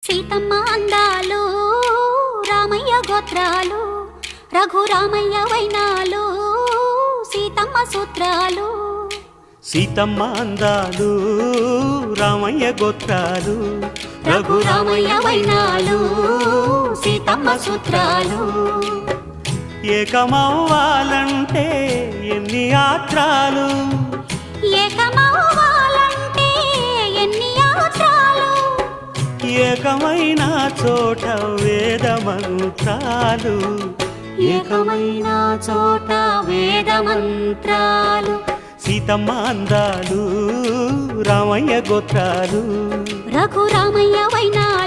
సీతమ్మ అందాలు రామయ్య గోత్రాలు రఘురామయ్య వైనాలు సీతమ్మ సూత్రాలు సీతమ్మ అందాలు రామయ్య గోత్రాలు రఘురామయ్య వైనాలు సీతమ్మ సూత్రాలు ఏకమవ్వాలంటే ఎన్ని యాత్రాలు ఏకమవ్వాలంటే ఎన్ని యాత్రాలు ఏకమైన చోట వేద మంత్రాలు ఏకమైన చోట వేద మంత్రాలు సీతమ్మ అందాలు రామయ్య గోత్రాలు రఘురామయ్య వైనాలు